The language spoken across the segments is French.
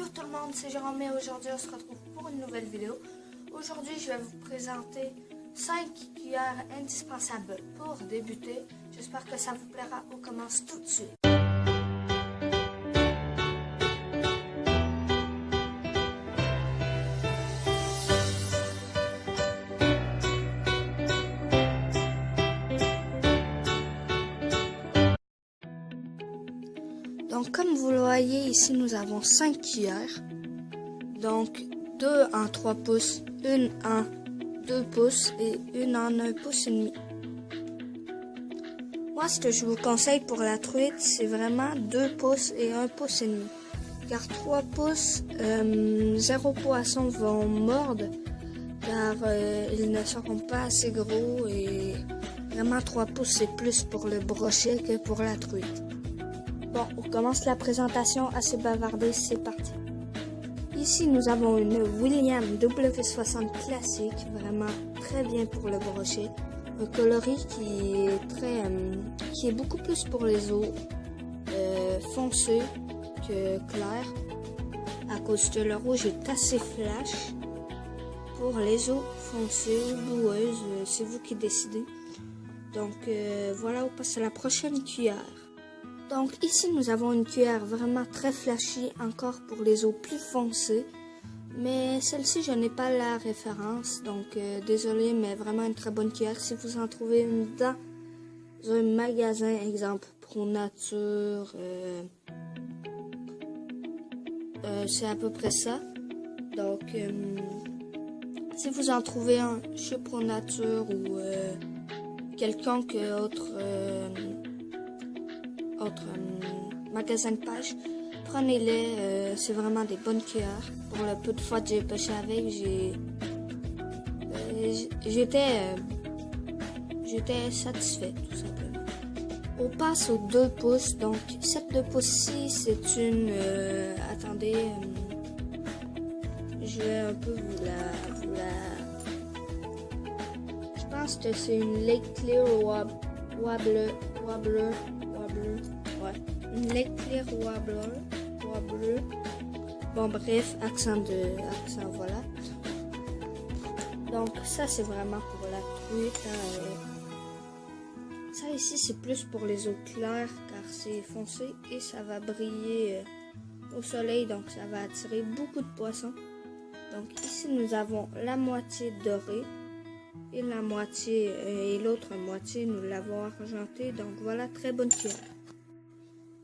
Bonjour tout le monde, c'est Jérôme et aujourd'hui on se retrouve pour une nouvelle vidéo. Aujourd'hui je vais vous présenter 5 cuillères indispensables pour débuter. J'espère que ça vous plaira. On commence tout de suite. Donc comme vous le voyez ici, nous avons 5 cuillères. Donc 2 en 3 pouces, une en 2 pouces et une en 1 pouce et demi. Moi, ce que je vous conseille pour la truite, c'est vraiment 2 pouces et 1 pouce et demi. Car 3 pouces, 0 poisson vont mordre car ils ne seront pas assez gros et vraiment 3 pouces c'est plus pour le brochet que pour la truite. Bon, on commence la présentation assez bavardée, c'est parti. Ici, nous avons une William W60 classique, vraiment très bien pour le brochet. Un coloris qui est beaucoup plus pour les eaux foncées que claires, à cause que le rouge est assez flash. Pour les eaux foncées ou boueuses, c'est vous qui décidez. Donc voilà, on passe à la prochaine cuillère. Donc ici nous avons une cuillère vraiment très flashy, encore pour les eaux plus foncées. Mais celle-ci je n'ai pas la référence, donc désolé, mais vraiment une très bonne cuillère. Si vous en trouvez une dans un magasin, exemple Pro Nature, c'est à peu près ça. Donc si vous en trouvez un chez Pro Nature ou quelconque autre magasin de pêche, prenez-les, c'est vraiment des bonnes cuillères. Pour le peu de fois que j'ai pêché avec, j'étais satisfait tout simplement. On passe aux 2 pouces, donc cette 2 pouces-ci, c'est une, attendez, je vais un peu vous la, je pense que c'est une Lake Clear Wobbler, ouais, une Lake Clear Wobbler. Bon bref, accent, voilà. Donc ça c'est vraiment pour la truite. Ça ici c'est plus pour les eaux claires car c'est foncé et ça va briller au soleil, donc ça va attirer beaucoup de poissons. Donc ici nous avons la moitié dorée et la moitié et l'autre moitié nous l'avons argentée. Donc voilà, très bonne cuillère.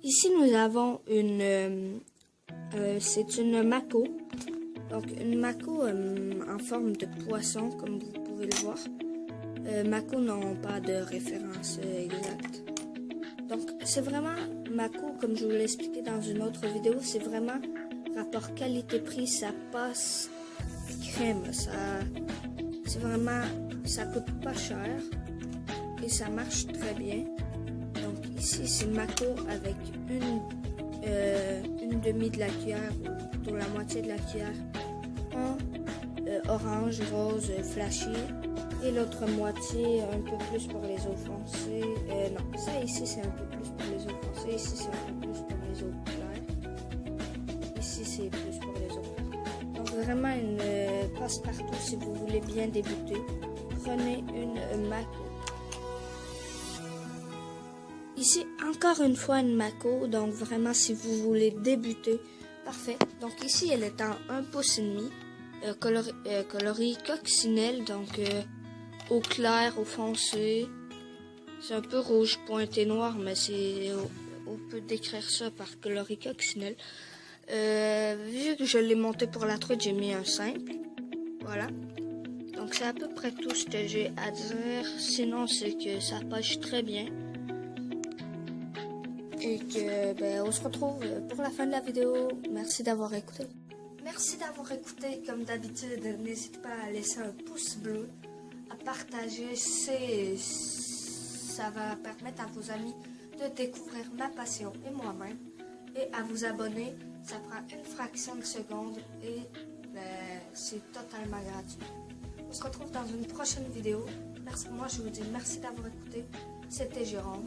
Ici nous avons c'est une mako. Donc une mako en forme de poisson, comme vous pouvez le voir. Mako n'ont pas de référence exacte. Donc c'est vraiment mako, comme je vous l'ai expliqué dans une autre vidéo, c'est vraiment rapport qualité-prix, ça passe crème, c'est vraiment, ça coûte pas cher et ça marche très bien. Donc ici c'est mako avec une demi de la cuillère ou plutôt la moitié de la cuillère en orange, rose, flashy et l'autre moitié un peu plus pour les eaux foncées. Non, ça ici c'est un peu plus pour les eaux foncées, ici c'est un peu plus pour les eaux claires, ici c'est plus pour les eaux claires. Donc vraiment une passe-partout si vous voulez bien débuter. Prenez une mako. Ici, encore une fois, une mako, donc vraiment, si vous voulez débuter, parfait. Donc ici, elle est en 1 pouce et demi, coloris coccinelle, donc au clair, au foncé. C'est un peu rouge pointé noir, mais on peut décrire ça par coloris coccinelle. Vu que je l'ai monté pour la truite, j'ai mis un simple. Voilà. Donc c'est à peu près tout ce que j'ai à dire. Sinon, c'est que ça pêche très bien. Et que on se retrouve pour la fin de la vidéo. Merci d'avoir écouté. Merci d'avoir écouté. Comme d'habitude, n'hésitez pas à laisser un pouce bleu, à partager. Ça va permettre à vos amis de découvrir ma passion et moi-même. Et à vous abonner. Ça prend une fraction de seconde et c'est totalement gratuit. On se retrouve dans une prochaine vidéo. Merci. Moi, je vous dis merci d'avoir écouté. C'était Jérôme.